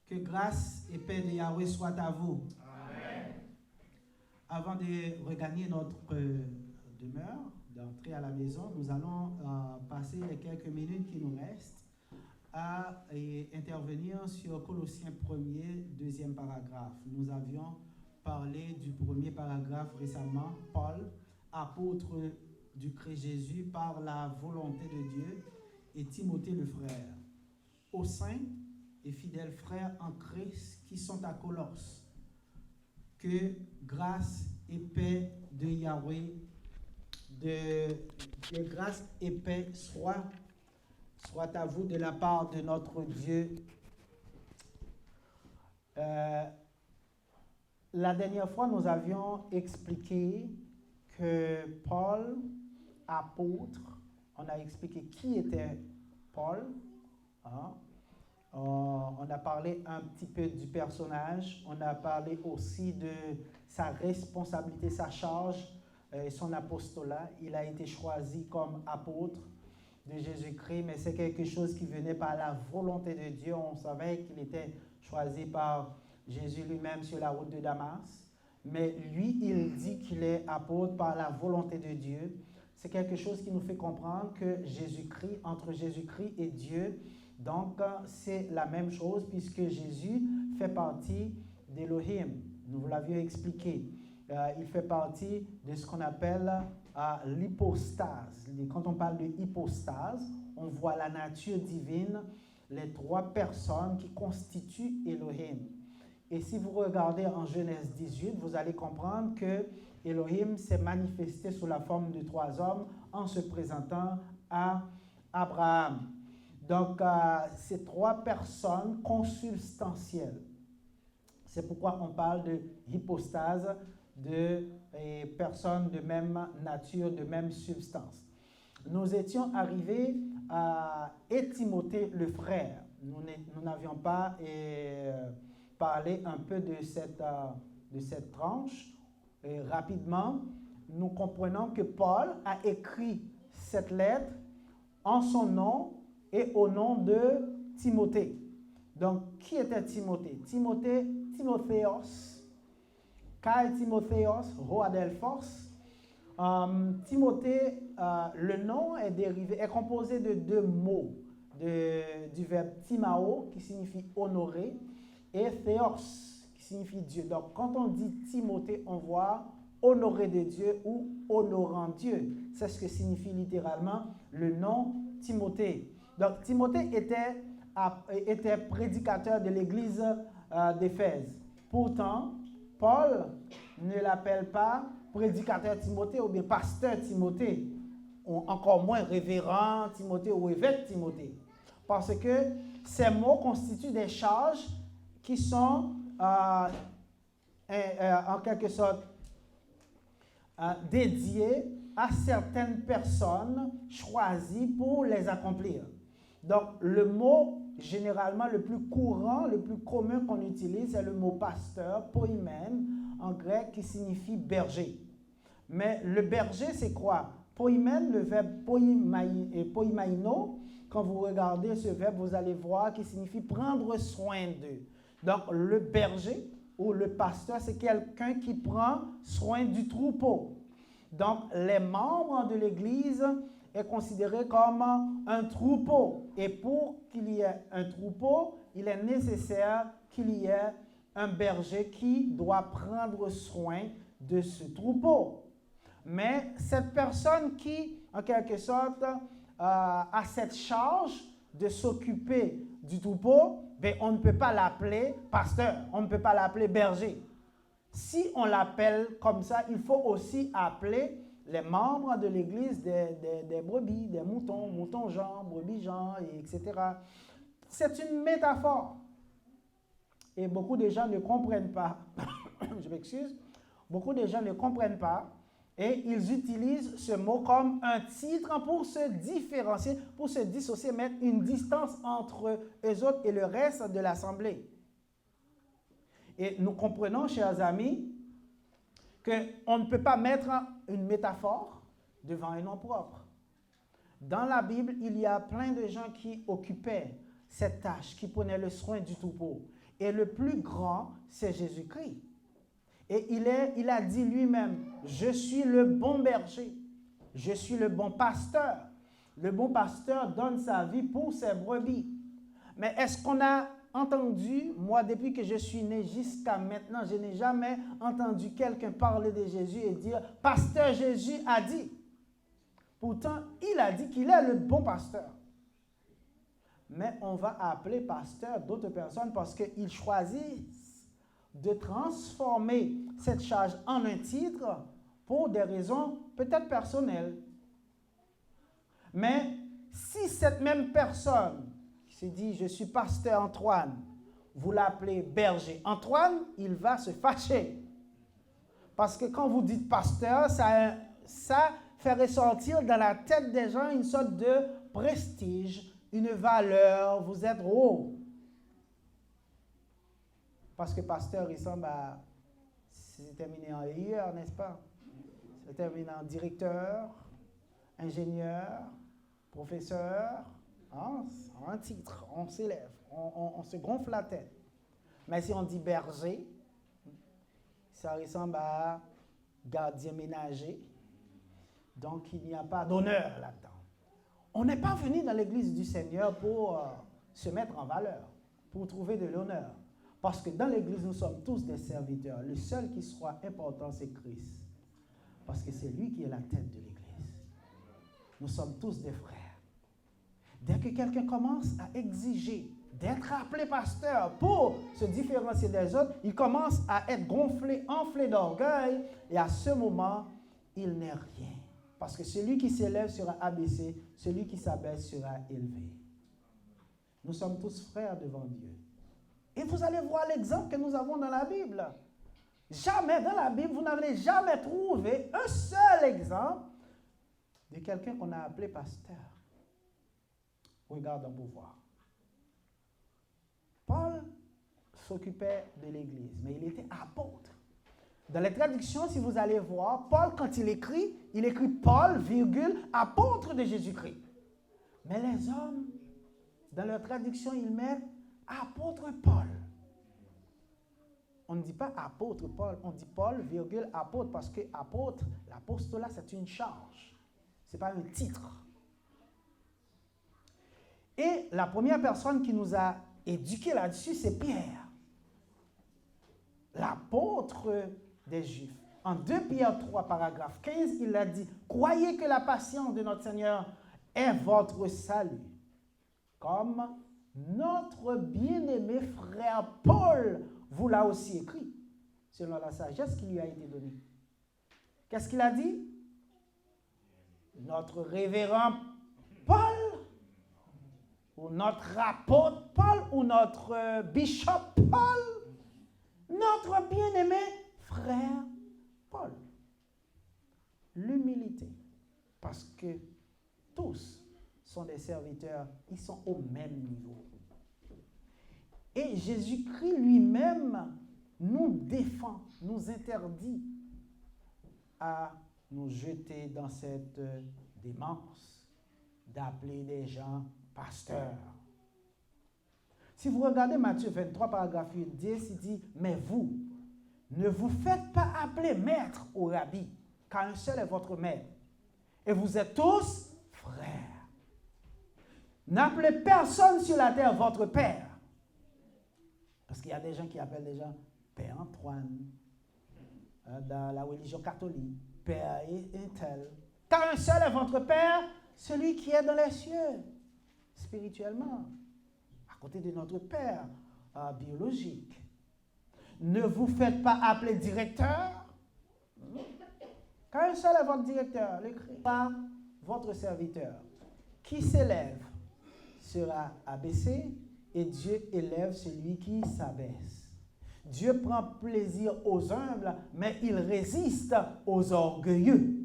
Que grâce et paix de Yahweh soient à vous. Amen. Avant de regagner notre demeure, d'entrer à la maison, nous allons passer les quelques minutes qui nous restent à intervenir sur Colossiens 1er, deuxième paragraphe. Nous avions parlé du premier paragraphe récemment, Paul, apôtre du Christ Jésus par la volonté de Dieu, et Timothée le frère. Aux saints et fidèles frères en Christ qui sont à Colosse, que grâce et paix de Yahweh, que grâce et paix soit à vous de la part de notre Dieu. La dernière fois, nous avions expliqué que Paul, apôtre, on a expliqué qui était Paul. On a parlé un petit peu du personnage, on a parlé aussi de sa responsabilité, sa charge, son apostolat. Il a été choisi comme apôtre de Jésus-Christ, mais c'est quelque chose qui venait par la volonté de Dieu. On savait qu'il était choisi par Jésus lui-même sur la route de Damas, mais lui, il dit qu'il est apôtre par la volonté de Dieu. C'est quelque chose qui nous fait comprendre que Jésus-Christ, entre Jésus-Christ et Dieu, donc c'est la même chose puisque Jésus fait partie d'Élohim. Nous vous l'avions expliqué. Il fait partie de ce qu'on appelle l'hypostase. Quand on parle de hypostase, on voit la nature divine, les trois personnes qui constituent Élohim. Et si vous regardez en Genèse 18, vous allez comprendre que Élohim s'est manifesté sous la forme de trois hommes en se présentant à Abraham. Donc, ces trois personnes consubstantielles. C'est pourquoi on parle de hypostase, de personnes de même nature, de même substance. Nous étions arrivés à Timothée le frère. Nous n'avions pas parlé un peu de cette tranche. Et rapidement, nous comprenons que Paul a écrit cette lettre en son nom et au nom de Timothée. Donc, qui était Timothée? Timotheos, Kai Timotheos, Hoadelphos. Timothée, le nom est composé de deux mots, du verbe timao, qui signifie honorer, et theos, qui signifie Dieu. Donc, quand on dit Timothée, on voit honorer de Dieu ou honorant Dieu. C'est ce que signifie littéralement le nom Timothée. Donc, Timothée était prédicateur de l'église d'Éphèse. Pourtant, Paul ne l'appelle pas prédicateur Timothée ou bien pasteur Timothée, ou encore moins révérend Timothée ou évêque Timothée. Parce que ces mots constituent des charges qui sont en quelque sorte dédiées à certaines personnes choisies pour les accomplir. Donc, le mot généralement le plus courant, le plus commun qu'on utilise, c'est le mot pasteur, poimen, en grec, qui signifie berger. Mais le berger, c'est quoi? Poimen, le verbe poimaino, quand vous regardez ce verbe, vous allez voir qu'il signifie prendre soin d'eux. Donc, le berger ou le pasteur, c'est quelqu'un qui prend soin du troupeau. Donc, les membres de l'Église est considéré comme un troupeau. Et pour qu'il y ait un troupeau, il est nécessaire qu'il y ait un berger qui doit prendre soin de ce troupeau. Mais cette personne qui, en quelque sorte, a cette charge de s'occuper du troupeau, ben, on ne peut pas l'appeler pasteur, on ne peut pas l'appeler berger. Si on l'appelle comme ça, il faut aussi appeler les membres de l'église des brebis, des moutons, moutons Jean, brebis Jean, etc. C'est une métaphore. Et beaucoup de gens ne comprennent pas. Je m'excuse. Beaucoup de gens ne comprennent pas. Et ils utilisent ce mot comme un titre pour se différencier, pour se dissocier, mettre une distance entre eux autres et le reste de l'assemblée. Et nous comprenons, chers amis, qu'on ne peut pas mettre une métaphore devant un nom propre. Dans la Bible, il y a plein de gens qui occupaient cette tâche, qui prenaient le soin du troupeau. Et le plus grand, c'est Jésus-Christ. Et il a dit lui-même, je suis le bon berger, je suis le bon pasteur. Le bon pasteur donne sa vie pour ses brebis. Mais est-ce qu'on a entendu, moi depuis que je suis né jusqu'à maintenant, je n'ai jamais entendu quelqu'un parler de Jésus et dire, pasteur Jésus a dit. Pourtant, il a dit qu'il est le bon pasteur. Mais on va appeler pasteur d'autres personnes parce qu'ils choisissent de transformer cette charge en un titre pour des raisons peut-être personnelles. Mais si cette même personne qui se dit « je suis pasteur Antoine », vous l'appelez berger Antoine, il va se fâcher. Parce que quand vous dites pasteur, ça fait ressortir dans la tête des gens une sorte de prestige, une valeur, vous êtes haut. Parce que pasteur ressemble à, c'est terminé en IR, n'est-ce pas? C'est terminé en directeur, ingénieur, professeur, hein? Un titre, on s'élève, on se gonfle la tête. Mais si on dit berger, ça ressemble à gardien ménager. Donc, il n'y a pas d'honneur là-dedans. On n'est pas venu dans l'église du Seigneur pour se mettre en valeur, pour trouver de l'honneur. Parce que dans l'église, nous sommes tous des serviteurs. Le seul qui soit important, c'est Christ. Parce que c'est lui qui est la tête de l'église. Nous sommes tous des frères. Dès que quelqu'un commence à exiger d'être appelé pasteur pour se différencier des autres, il commence à être gonflé, enflé d'orgueil, et à ce moment, il n'est rien. Parce que celui qui s'élève sera abaissé, celui qui s'abaisse sera élevé. Nous sommes tous frères devant Dieu. Et vous allez voir l'exemple que nous avons dans la Bible. Jamais dans la Bible, vous n'avez jamais trouvé un seul exemple de quelqu'un qu'on a appelé pasteur. Regardons pour voir. Paul s'occupait de l'Église, mais il était apôtre. Dans les traductions, si vous allez voir, Paul, quand il écrit Paul, virgule, apôtre de Jésus-Christ. Mais les hommes, dans leur traduction, ils mettent apôtre Paul. On ne dit pas apôtre Paul, on dit Paul, virgule, apôtre, parce que apôtre, l'apostolat, c'est une charge. Ce n'est pas un titre. Et la première personne qui nous a éduqués là-dessus, c'est Pierre, l'apôtre des Juifs. En 2 Pierre 3, paragraphe 15, il a dit « Croyez que la patience de notre Seigneur est votre salut. » Comme notre bien-aimé frère Paul vous l'a aussi écrit, selon la sagesse qui lui a été donnée. Qu'est-ce qu'il a dit? Notre révérend Paul, ou notre apôtre Paul, ou notre bishop Paul, notre bien-aimé frère Paul. L'humilité, parce que tous sont des serviteurs, ils sont au même niveau. Et Jésus-Christ lui-même nous défend, nous interdit à nous jeter dans cette démence d'appeler les gens pasteurs. Si vous regardez Matthieu 23, paragraphe 8, 10, il dit « Mais vous, ne vous faites pas appeler maître ou rabbi, car un seul est votre maître, et vous êtes tous frères. N'appelez personne sur la terre votre père. » Parce qu'il y a des gens qui appellent les gens Père Antoine, dans la religion catholique, Père et tel. Car un seul est votre Père, celui qui est dans les cieux, spirituellement, à côté de notre Père biologique. Ne vous faites pas appeler directeur, car un seul est votre directeur, le Christ, pas votre serviteur. Qui s'élève sera abaissé, et Dieu élève celui qui s'abaisse. Dieu prend plaisir aux humbles, mais il résiste aux orgueilleux.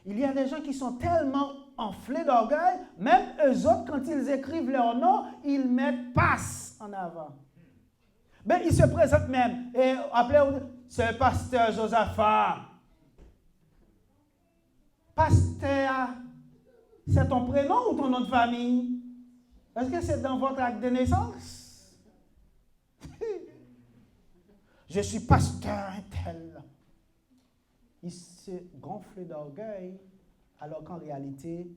Il y a des gens qui sont tellement enflés d'orgueil, même eux autres, quand ils écrivent leur nom, ils mettent « passe » en avant. Ben, ils se présentent même, et appelez, c'est pasteur Josaphat. Pasteur, c'est ton prénom ou ton nom de famille? Est-ce que c'est dans votre acte de naissance? Je suis pasteur tel. Il se gonfle d'orgueil, alors qu'en réalité,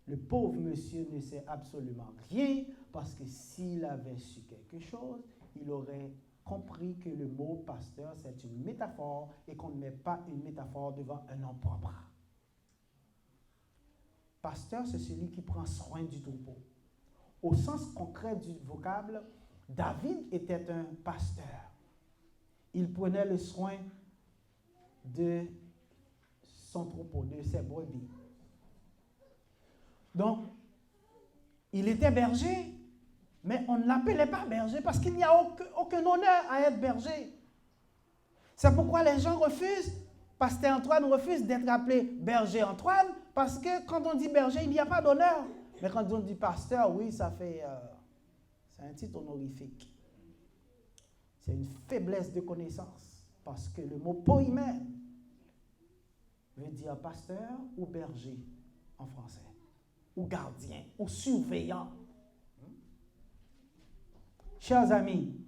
le pauvre monsieur ne sait absolument rien, parce que s'il avait su quelque chose, il aurait compris que le mot pasteur, c'est une métaphore et qu'on ne met pas une métaphore devant un nom propre. Pasteur, c'est celui qui prend soin du troupeau. Au sens concret du vocable, David était un pasteur. Il prenait le soin de son troupeau, de ses brebis. Donc, il était berger, mais on ne l'appelait pas berger parce qu'il n'y a aucun honneur à être berger. C'est pourquoi les gens refusent, Pasteur Antoine refuse d'être appelé berger Antoine, parce que quand on dit berger, il n'y a pas d'honneur. Mais quand on dit pasteur, oui, c'est un titre honorifique. C'est une faiblesse de connaissance, parce que le mot poïmène veut dire pasteur ou berger en français, ou gardien, ou surveillant. Chers amis,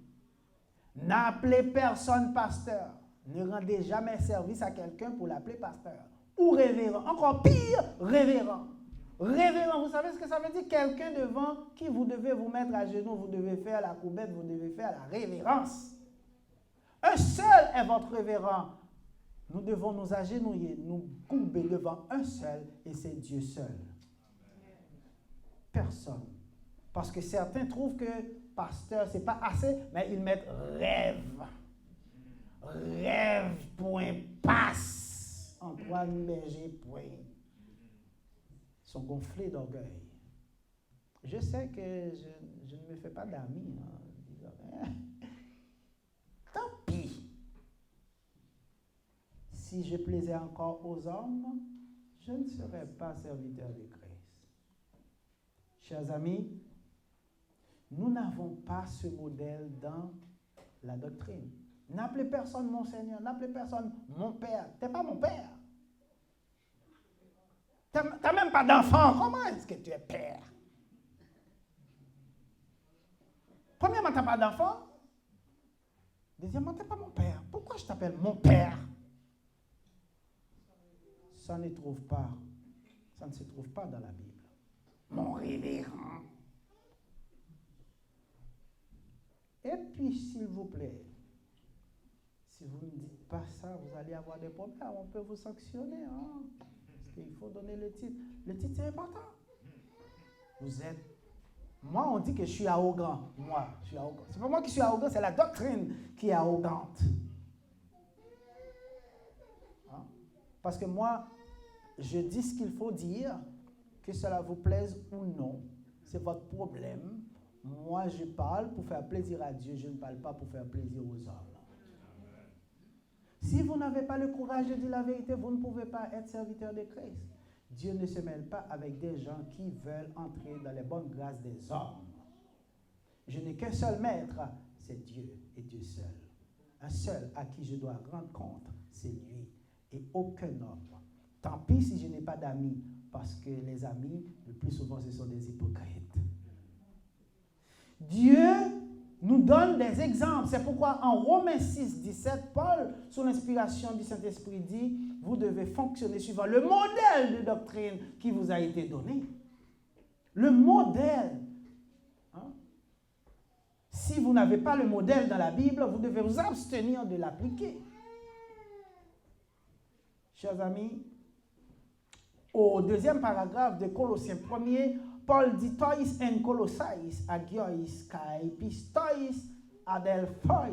n'appelez personne pasteur. Ne rendez jamais service à quelqu'un pour l'appeler pasteur. Ou révérend. Encore pire, révérend. Révérend, vous savez ce que ça veut dire? Quelqu'un devant qui vous devez vous mettre à genoux, vous devez faire la courbette, vous devez faire la révérence. Un seul est votre révérend. Nous devons nous agenouiller, nous courber devant un seul, et c'est Dieu seul. Personne. Parce que certains trouvent que pasteur, c'est pas assez, mais ils mettent rêve. Rêve, point, passe. Antoine Berger, point. Ils sont gonflés d'orgueil. Je sais que je ne me fais pas d'amis. Tant pis. Si je plaisais encore aux hommes, je ne serais pas serviteur de Christ. Chers amis, nous n'avons pas ce modèle dans la doctrine. N'appelez personne mon Seigneur, n'appelez personne mon Père. Tu n'es pas mon Père. Tu n'as même pas d'enfant. Comment est-ce que tu es Père? Premièrement, tu n'as pas d'enfant. Deuxièmement, tu n'es pas mon Père. Pourquoi je t'appelle mon Père? Ça ne se trouve pas dans la Bible. Mon révérend. Et puis, s'il vous plaît, si vous ne dites pas ça, vous allez avoir des problèmes. On peut vous sanctionner. Hein? Parce qu'il faut donner le titre. Le titre, c'est important. Vous êtes... Moi, on dit que je suis arrogant. Moi, je suis arrogant. C'est pas moi qui suis arrogant, c'est la doctrine qui est arrogante. Hein? Parce que moi, je dis ce qu'il faut dire, que cela vous plaise ou non. C'est votre problème. Moi, je parle pour faire plaisir à Dieu. Je ne parle pas pour faire plaisir aux hommes. Si vous n'avez pas le courage de dire la vérité, vous ne pouvez pas être serviteur de Christ. Dieu ne se mêle pas avec des gens qui veulent entrer dans les bonnes grâces des hommes. Je n'ai qu'un seul maître, c'est Dieu et Dieu seul. Un seul à qui je dois rendre compte, c'est lui et aucun homme. Tant pis si je n'ai pas d'amis, parce que les amis, le plus souvent, ce sont des hypocrites. Dieu nous donne des exemples. C'est pourquoi en Romains 6, 17, Paul, sous l'inspiration du Saint-Esprit, dit « Vous devez fonctionner suivant le modèle de doctrine qui vous a été donné. » Le modèle. Hein? Si vous n'avez pas le modèle dans la Bible, vous devez vous abstenir de l'appliquer. Chers amis, au deuxième paragraphe de Colossiens 1er, Paul dit « Tois en Colossais agiois kai pistois adelphois »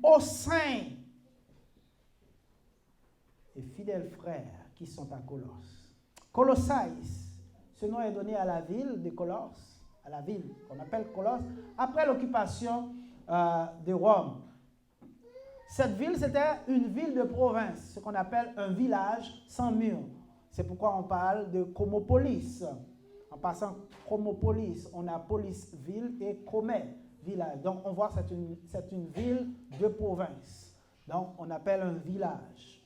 au sein des fidèles frères qui sont à Colosse. Colossais, ce nom est donné à la ville de Colosse, à la ville qu'on appelle Colosse, après l'occupation de Rome. Cette ville, c'était une ville de province, ce qu'on appelle un village sans mur. C'est pourquoi on parle de Chromopolis. En passant Chromopolis, on a police ville et Chomé village. Donc on voit que c'est une ville de province. Donc on appelle un village.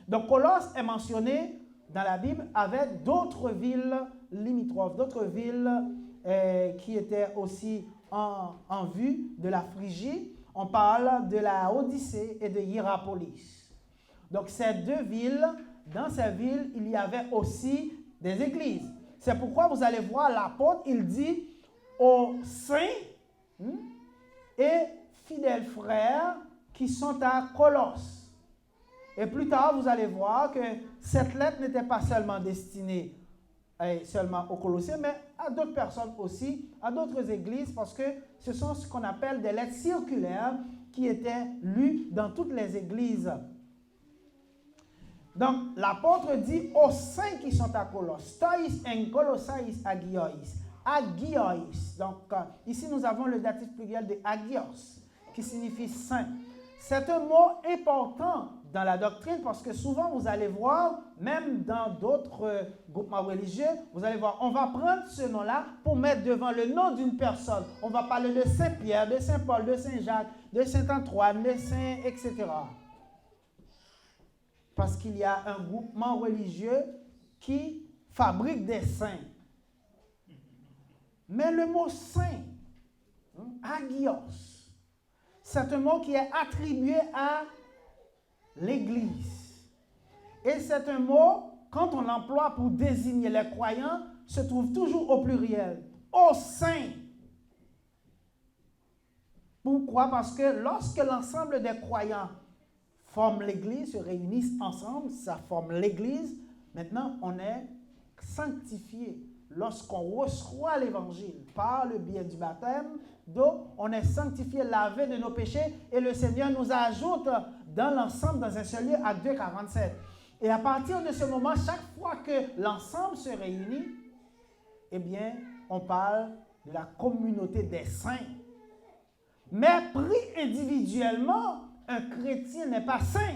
Donc Colosse est mentionné dans la Bible avec d'autres villes limitrophes, d'autres villes qui étaient aussi en vue de la Phrygie, on parle de la Odyssée et de Hiérapolis. Donc, ces deux villes, dans ces villes, il y avait aussi des églises. C'est pourquoi vous allez voir l'apôtre, il dit aux saints et fidèles frères qui sont à Colosse. Et plus tard, vous allez voir que cette lettre n'était pas seulement destinée seulement aux Colossiens, mais à d'autres personnes aussi, à d'autres églises, parce que ce sont ce qu'on appelle des lettres circulaires qui étaient lues dans toutes les églises. Donc, l'apôtre dit aux saints qui sont à Colosse, Stois en Colossais agiois, agiois. Donc, ici, nous avons le datif pluriel de agios, qui signifie saint. C'est un mot important dans la doctrine parce que souvent, vous allez voir, même dans d'autres groupements religieux, vous allez voir, on va prendre ce nom-là pour mettre devant le nom d'une personne. On va parler de Saint-Pierre, de Saint-Paul, de Saint-Jacques, de Saint-Antoine, de Saint, etc. Parce qu'il y a un groupement religieux qui fabrique des saints. Mais le mot saint, agios, c'est un mot qui est attribué à l'Église. Et c'est un mot, quand on l'emploie pour désigner les croyants, se trouve toujours au pluriel. Aux saints. Pourquoi? Parce que lorsque l'ensemble des croyants forment l'Église, se réunissent ensemble, ça forme l'Église. Maintenant, on est sanctifié. Lorsqu'on reçoit l'Évangile par le biais du baptême d'eau, on est sanctifié, lavé de nos péchés et le Seigneur nous ajoute dans l'ensemble, dans un seul lieu, Actes 2, 47. Et à partir de ce moment, chaque fois que l'ensemble se réunit, eh bien, on parle de la communauté des saints. Mais pris individuellement, un chrétien n'est pas saint,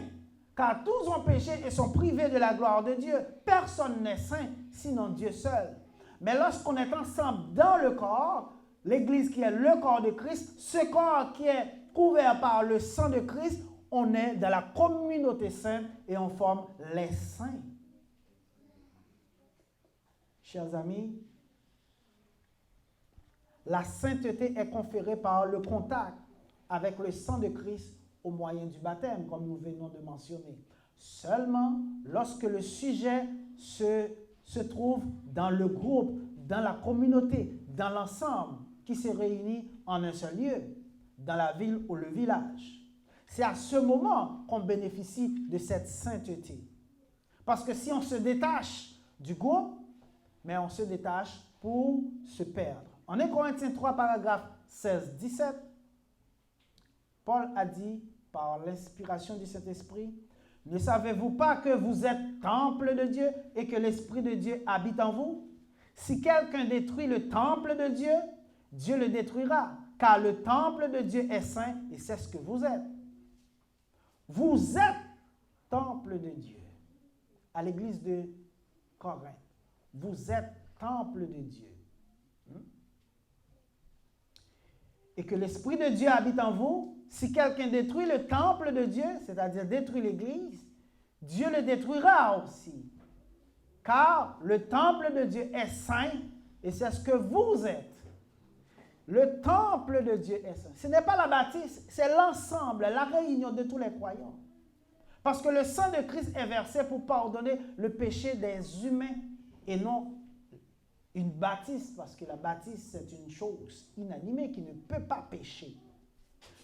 car tous ont péché et sont privés de la gloire de Dieu. Personne n'est saint, sinon Dieu seul. Mais lorsqu'on est ensemble dans le corps, l'Église qui est le corps de Christ, ce corps qui est couvert par le sang de Christ, on est dans la communauté sainte et on forme les saints. Chers amis, la sainteté est conférée par le contact avec le sang de Christ au moyen du baptême, comme nous venons de mentionner. Seulement lorsque le sujet se trouve dans le groupe, dans la communauté, dans l'ensemble, qui se réunit en un seul lieu, dans la ville ou le village. C'est à ce moment qu'on bénéficie de cette sainteté. Parce que si on se détache du groupe, mais on se détache pour se perdre. En 1 Corinthiens 3, paragraphe 16-17, Paul a dit, par l'inspiration du Saint-Esprit, « Ne savez-vous pas que vous êtes temple de Dieu et que l'Esprit de Dieu habite en vous? Si quelqu'un détruit le temple de Dieu, Dieu le détruira, car le temple de Dieu est saint et c'est ce que vous êtes. Vous êtes temple de Dieu. » À l'église de Corinthe, vous êtes temple de Dieu. Et que l'Esprit de Dieu habite en vous. Si quelqu'un détruit le temple de Dieu, c'est-à-dire détruit l'église, Dieu le détruira aussi. Car le temple de Dieu est saint et c'est ce que vous êtes. Le temple de Dieu est saint. Ce n'est pas la baptise, c'est l'ensemble, la réunion de tous les croyants. Parce que le sang de Christ est versé pour pardonner le péché des humains et non une baptise, parce que la baptise, c'est une chose inanimée qui ne peut pas pécher.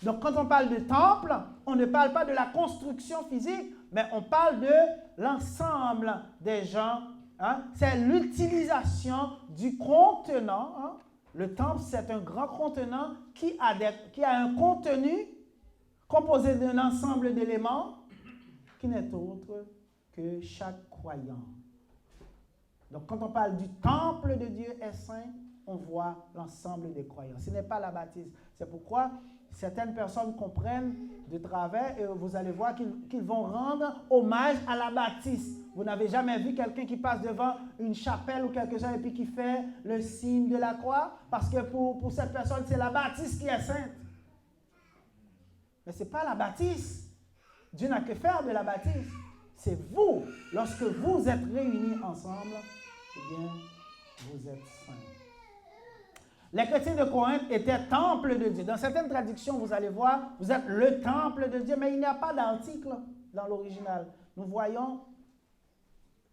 Donc, quand on parle de temple, on ne parle pas de la construction physique, mais on parle de l'ensemble des gens. C'est l'utilisation du contenant. Le temple, c'est un grand contenant qui a un contenu composé d'un ensemble d'éléments qui n'est autre que chaque croyant. Donc, quand on parle du temple de Dieu est saint, on voit l'ensemble des croyants. Ce n'est pas la baptise. C'est pourquoi certaines personnes comprennent de travers et vous allez voir qu'ils vont rendre hommage à la baptise. Vous n'avez jamais vu quelqu'un qui passe devant une chapelle ou quelque chose et puis qui fait le signe de la croix? Parce que pour cette personne, c'est la baptise qui est sainte. Mais ce n'est pas la baptise. Dieu n'a que faire de la baptise. C'est vous, lorsque vous êtes réunis ensemble, eh bien, vous êtes saints. Les chrétiens de Corinthe étaient temple de Dieu. Dans certaines traductions, vous allez voir, vous êtes le temple de Dieu, mais il n'y a pas d'article dans l'original. Nous voyons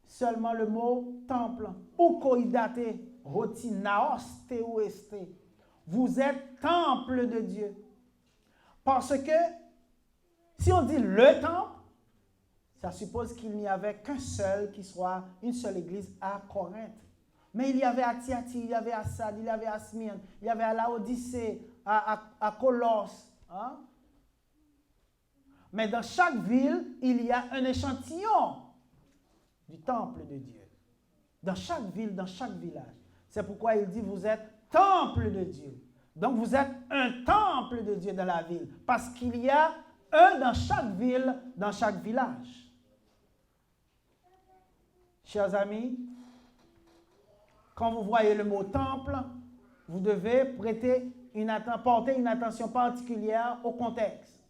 seulement le mot temple. Ou koidate, roti naos théoeste. Vous êtes temple de Dieu. Parce que si on dit le temple, ça suppose qu'il n'y avait qu'un seul qui soit une seule église à Corinthe. Mais il y avait à Thyatire, il y avait à Sade, il y avait à Smyrne, il y avait à Laodicée, à Colosse. Hein? Mais dans chaque ville, il y a un échantillon du temple de Dieu. Dans chaque ville, dans chaque village. C'est pourquoi il dit, vous êtes temple de Dieu. Donc vous êtes un temple de Dieu dans la ville. Parce qu'il y a un dans chaque ville, dans chaque village. Chers amis, quand vous voyez le mot temple, vous devez porter une attention particulière au contexte.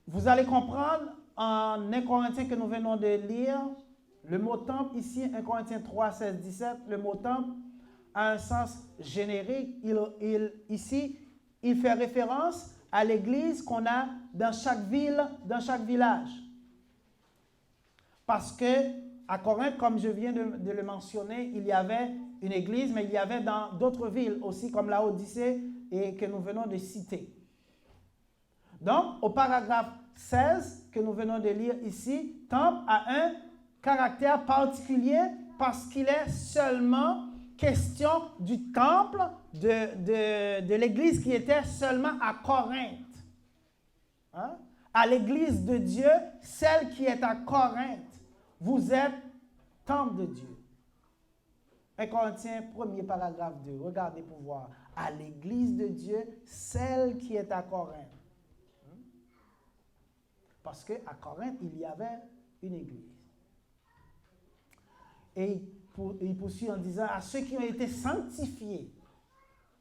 Vous allez comprendre en 1 Corinthiens que nous venons de lire, le mot temple ici, 1 Corinthiens 3, 16, 17, le mot temple a un sens générique. Ici, il fait référence à l'église qu'on a dans chaque ville, dans chaque village. Parce que à Corinthe, comme je viens de le mentionner, il y avait une église, mais il y avait dans d'autres villes aussi, comme Laodicée et que nous venons de citer. Donc, au paragraphe 16 que nous venons de lire ici, temple a un caractère particulier parce qu'il est seulement question du temple de l'église qui était seulement à Corinthe. Hein? À l'église de Dieu, celle qui est à Corinthe. Vous êtes temple de Dieu. 1 Corinthiens, premier paragraphe 2. Regardez pour voir. À l'église de Dieu, celle qui est à Corinthe. Parce qu'à Corinthe, il y avait une église. Et il poursuit en disant à ceux qui ont été sanctifiés,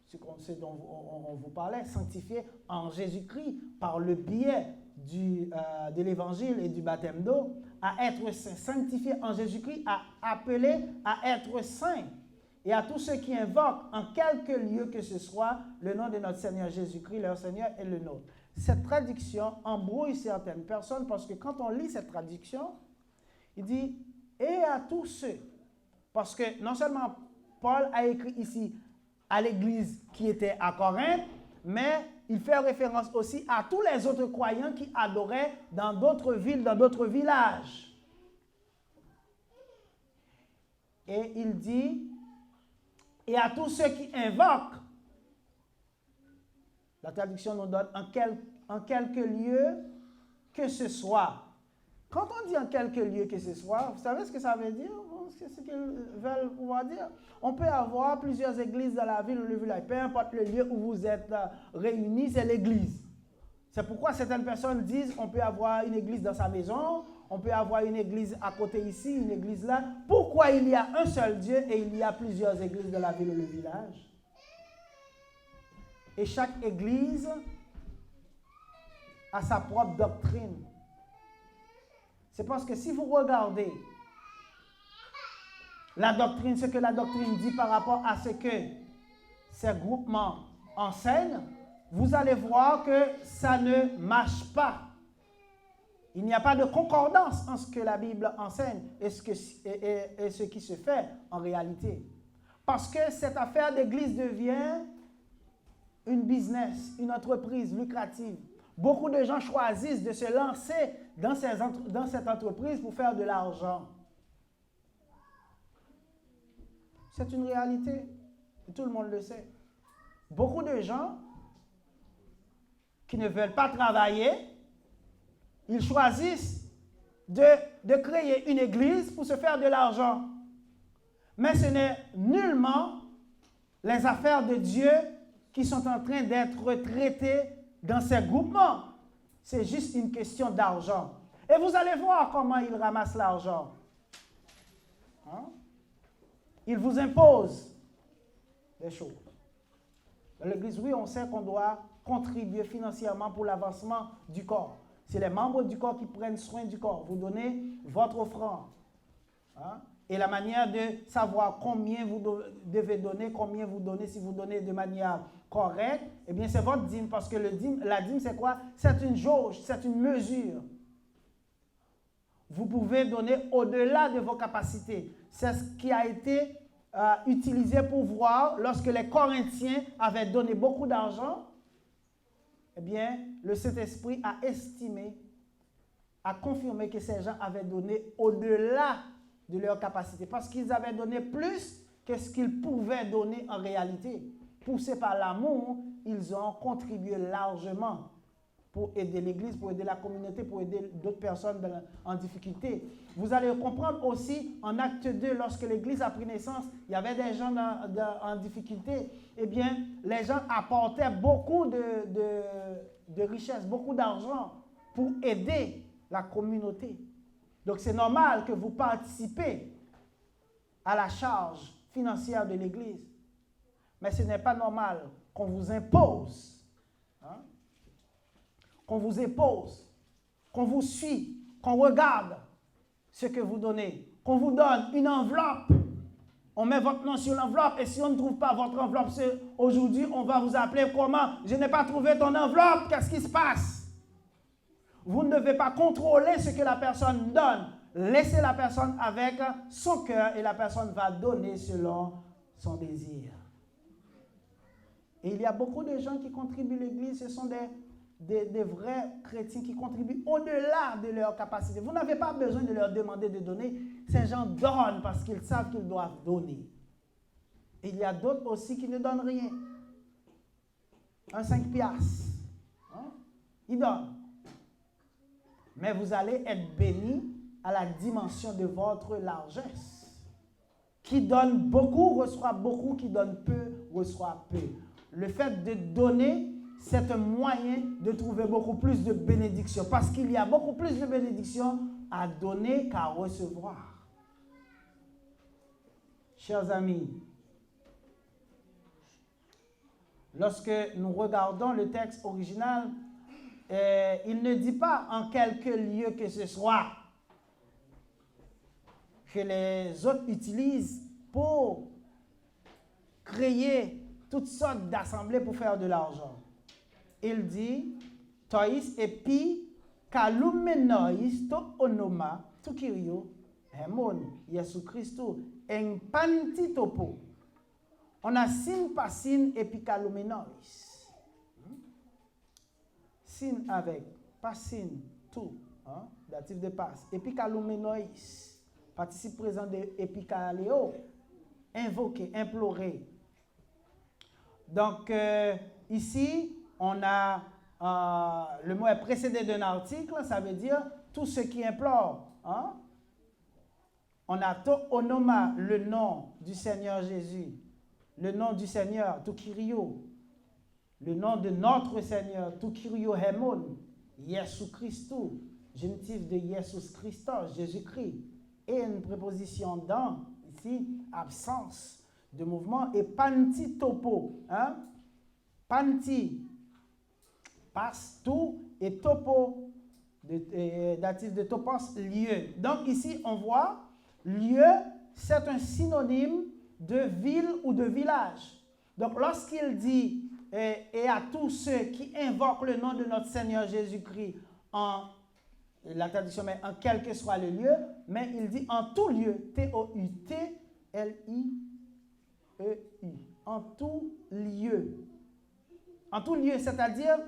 ce dont on vous parlait, sanctifiés en Jésus-Christ par le biais de l'évangile et du baptême d'eau, à être saints, sanctifiés en Jésus-Christ, à appeler à être saints. Et à tous ceux qui invoquent en quelque lieu que ce soit le nom de notre Seigneur Jésus-Christ, leur Seigneur et le nôtre. Cette traduction embrouille certaines personnes parce que quand on lit cette traduction, il dit « et à tous ceux ». Parce que non seulement Paul a écrit ici à l'église qui était à Corinthe, mais il fait référence aussi à tous les autres croyants qui adoraient dans d'autres villes, dans d'autres villages. Et il dit « et à tous ceux qui invoquent ». La traduction nous donne en quelque lieu que ce soit. Quand on dit en quelque lieu que ce soit, vous savez ce que ça veut dire? C'est ce qu'ils veulent pouvoir dire. On peut avoir plusieurs églises dans la ville ou le village. Peu importe le lieu où vous êtes réunis, c'est l'église. C'est pourquoi certaines personnes disent on peut avoir une église dans sa maison, on peut avoir une église à côté ici, une église là. Pourquoi il y a un seul Dieu et il y a plusieurs églises dans la ville ou le village? Et chaque église a sa propre doctrine. C'est parce que si vous regardez la doctrine, ce que la doctrine dit par rapport à ce que ces groupements enseignent, vous allez voir que ça ne marche pas. Il n'y a pas de concordance entre ce que la Bible enseigne et ce qui se fait en réalité. Parce que cette affaire d'église devient une business, une entreprise lucrative. Beaucoup de gens choisissent de se lancer dans cette entreprise pour faire de l'argent. C'est une réalité. Et tout le monde le sait. Beaucoup de gens qui ne veulent pas travailler, ils choisissent de créer une église pour se faire de l'argent. Mais ce n'est nullement les affaires de Dieu qui sont en train d'être traitées dans ces groupements. C'est juste une question d'argent. Et vous allez voir comment ils ramassent l'argent. Hein? Ils vous imposent des choses. Dans l'Église, oui, on sait qu'on doit contribuer financièrement pour l'avancement du corps. C'est les membres du corps qui prennent soin du corps. Vous donnez votre offrande. Hein? Et la manière de savoir combien vous devez donner, combien vous donnez, si vous donnez de manière correcte, eh bien, c'est votre dîme, parce que la dîme, c'est quoi? C'est une jauge, c'est une mesure. Vous pouvez donner au-delà de vos capacités. C'est ce qui a été utilisé pour voir lorsque les Corinthiens avaient donné beaucoup d'argent. Eh bien, le Saint-Esprit a estimé, a confirmé que ces gens avaient donné au-delà de leur capacité, parce qu'ils avaient donné plus que ce qu'ils pouvaient donner en réalité. Poussés par l'amour, ils ont contribué largement pour aider l'Église, pour aider la communauté, pour aider d'autres personnes en difficulté. Vous allez comprendre aussi en acte 2, lorsque l'Église a pris naissance, il y avait des gens en difficulté. Eh bien, les gens apportaient beaucoup de richesses, beaucoup d'argent pour aider la communauté. Donc, c'est normal que vous participez à la charge financière de l'Église. Mais ce n'est pas normal qu'on vous impose, qu'on vous impose, qu'on vous suit, qu'on regarde ce que vous donnez, qu'on vous donne une enveloppe. On met votre nom sur l'enveloppe et si on ne trouve pas votre enveloppe aujourd'hui, on va vous appeler comment? Je n'ai pas trouvé ton enveloppe, qu'est-ce qui se passe? Vous ne devez pas contrôler ce que la personne donne. Laissez la personne avec son cœur et la personne va donner selon son désir. Et il y a beaucoup de gens qui contribuent à l'Église, ce sont des vrais chrétiens qui contribuent au-delà de leur capacité. Vous n'avez pas besoin de leur demander de donner. Ces gens donnent parce qu'ils savent qu'ils doivent donner. Et il y a d'autres aussi qui ne donnent rien. Un 5 piastres. Ils donnent. Mais vous allez être bénis à la dimension de votre largesse. Qui donne beaucoup, reçoit beaucoup. Qui donne peu, reçoit peu. Le fait de donner, c'est un moyen de trouver beaucoup plus de bénédictions. Parce qu'il y a beaucoup plus de bénédictions à donner qu'à recevoir. Chers amis, lorsque nous regardons le texte original, il ne dit pas en quelque lieu que ce soit que les autres utilisent pour créer toutes sortes d'assemblées pour faire de l'argent. Il dit, tois epi kalumenois to onoma to kirio hemon Yesu Christo en panti topo. On a sin pasin epi kalumenois. Sin avec pasin tout, datif de passe. Epi kalumenois, participe présent de epi kaleo, invoquer, implorer. Donc, ici, on a, le mot est précédé d'un article, ça veut dire tout ce qui implore. On a to onoma, le nom du Seigneur Jésus, le nom du Seigneur, to Kyrio, le nom de notre Seigneur, to Kyrio Hemon, Yesu Christou, génitif de Jesus Christos, Jésus-Christ, et une préposition dans, ici, absence de mouvement, et panti topo, panti, passe tout, et topo, datif de topos, lieu. Donc ici, on voit, lieu, c'est un synonyme de ville ou de village. Donc lorsqu'il dit, et à tous ceux qui invoquent le nom de notre Seigneur Jésus-Christ, la traduction met en quel que soit le lieu, mais il dit en tout lieu, T-O-U-T-L-I, en tout lieu. En tout lieu, c'est-à-dire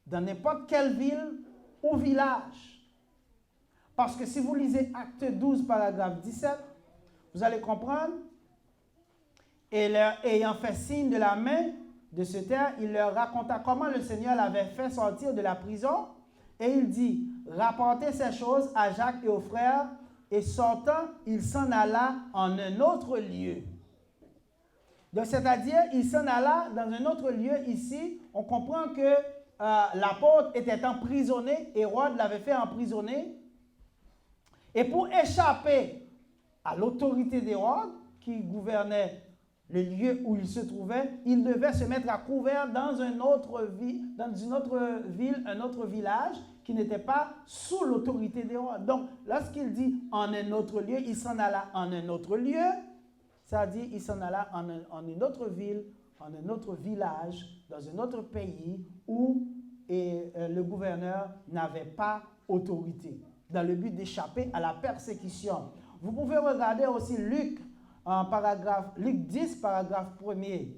dans n'importe quelle ville ou village. Parce que si vous lisez Acte 12, paragraphe 17, vous allez comprendre, et ayant fait signe de la main de se taire, il leur raconta comment le Seigneur l'avait fait sortir de la prison, et il dit, rapportez ces choses à Jacques et aux frères, et sortant, il s'en alla en un autre lieu. Donc, c'est-à-dire, il s'en alla dans un autre lieu ici. On comprend que l'apôtre était emprisonné. Hérode l'avait fait emprisonner. Et pour échapper à l'autorité d'Hérode, qui gouvernait le lieu où il se trouvait, il devait se mettre à couvert dans une autre ville, un autre village qui n'était pas sous l'autorité des rois. Donc, lorsqu'il dit en un autre lieu, il s'en alla en un autre lieu, c'est-à-dire il s'en alla en une autre ville, en un autre village, dans un autre pays où le gouverneur n'avait pas autorité, dans le but d'échapper à la persécution. Vous pouvez regarder aussi Luc 10, paragraphe 1er.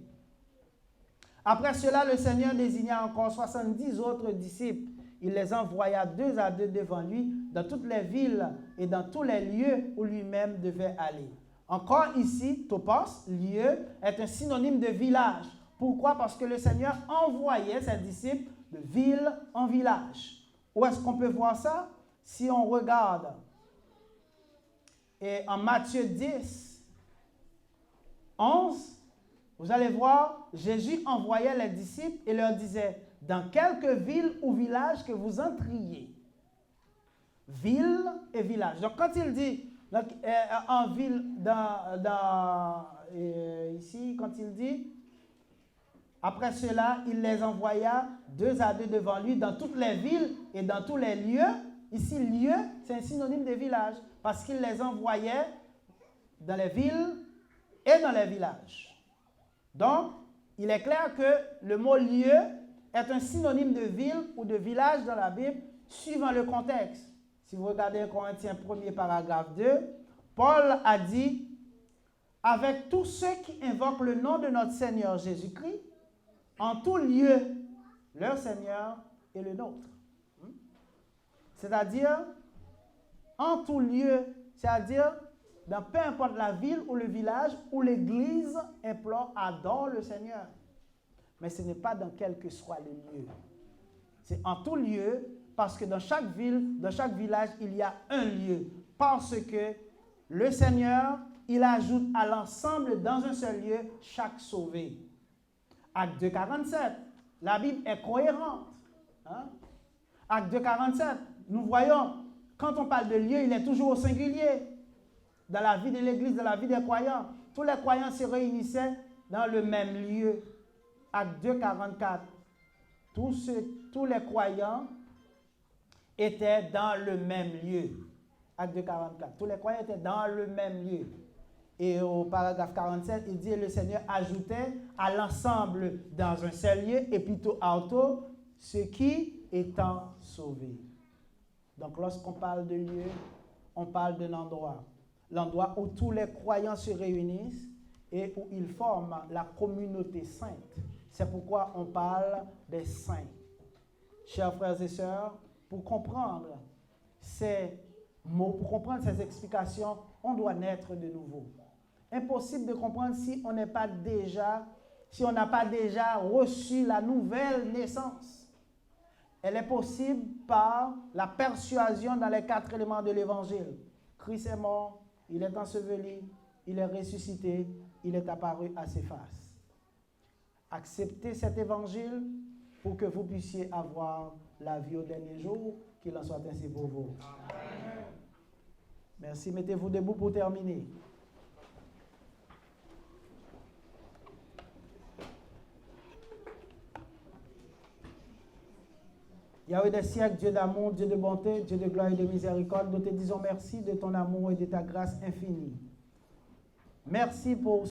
Après cela, le Seigneur désigna encore 70 autres disciples. Il les envoya 2 à 2 devant lui dans toutes les villes et dans tous les lieux où lui-même devait aller. Encore ici, topos, lieu, est un synonyme de village. Pourquoi? Parce que le Seigneur envoyait ses disciples de ville en village. Où est-ce qu'on peut voir ça? Si on regarde et en Matthieu 10, 11, vous allez voir, Jésus envoyait les disciples et leur disait, dans quelque ville ou village que vous entriez. Ville et village. Donc quand il dit, en ville, ici, quand il dit, après cela, il les envoya 2 à 2 devant lui dans toutes les villes et dans tous les lieux. Ici, lieu, c'est un synonyme de village, parce qu'il les envoyait dans les villes et dans les villages. Donc, il est clair que le mot lieu est un synonyme de ville ou de village dans la Bible, suivant le contexte. Si vous regardez Corinthiens 1er paragraphe 2, Paul a dit, avec tous ceux qui invoquent le nom de notre Seigneur Jésus-Christ, en tout lieu, leur Seigneur est le nôtre. C'est-à-dire, en tout lieu, c'est-à-dire, dans peu importe la ville ou le village où l'Église implore, adore le Seigneur. Mais ce n'est pas dans quel que soit le lieu. C'est en tout lieu, parce que dans chaque ville, dans chaque village, il y a un lieu. Parce que le Seigneur, il ajoute à l'ensemble, dans un seul lieu, chaque sauvé. Acte 2,47, la Bible est cohérente. Acte 2,47, nous voyons, quand on parle de lieu, il est toujours au singulier. Dans la vie de l'Église, dans la vie des croyants, tous les croyants se réunissaient dans le même lieu. Acte 2,44, tous les croyants étaient dans le même lieu. Acte 2,44, tous les croyants étaient dans le même lieu. Et au paragraphe 47, il dit, le Seigneur ajoutait à l'ensemble dans un seul lieu, et plutôt auto, ce qui étant sauvé. Donc lorsqu'on parle de lieu, on parle d'un endroit. L'endroit où tous les croyants se réunissent et où ils forment la communauté sainte. C'est pourquoi on parle des saints. Chers frères et sœurs, pour comprendre ces mots, pour comprendre ces explications, on doit naître de nouveau. Impossible de comprendre si on n'a pas déjà reçu la nouvelle naissance. Elle est possible par la persuasion dans les 4 éléments de l'Évangile. Christ est mort, il est enseveli, il est ressuscité, il est apparu à ses faces. Acceptez cet Évangile pour que vous puissiez avoir la vie au dernier jour, qu'il en soit ainsi pour vous. Amen. Merci, mettez-vous debout pour terminer. Yahweh des siècles, Dieu d'amour, Dieu de bonté, Dieu de gloire et de miséricorde, nous te disons merci de ton amour et de ta grâce infinie. Merci pour